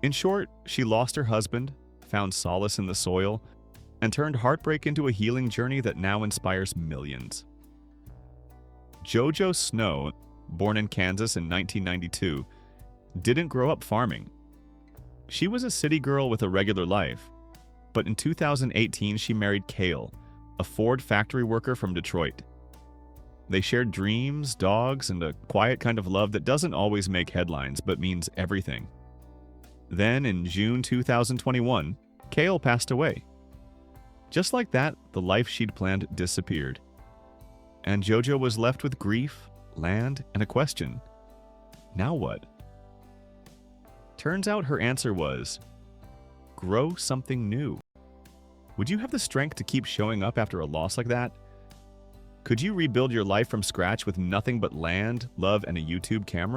In short, she lost her husband, found solace in the soil, and turned heartbreak into a healing journey that now inspires millions. JoJo Snow, born in Kansas in 1992, didn't grow up farming. She was a city girl with a regular life, but in 2018 she married Kale, a Ford factory worker from Detroit. They shared dreams, dogs, and a quiet kind of love that doesn't always make headlines but means everything. Then, in June 2021, Kale passed away. Just like that, the life she'd planned disappeared. And JoJo was left with grief, land, and a question. Now what? Turns out her answer was, grow something new. Would you have the strength to keep showing up after a loss like that? Could you rebuild your life from scratch with nothing but land, love, and a YouTube camera?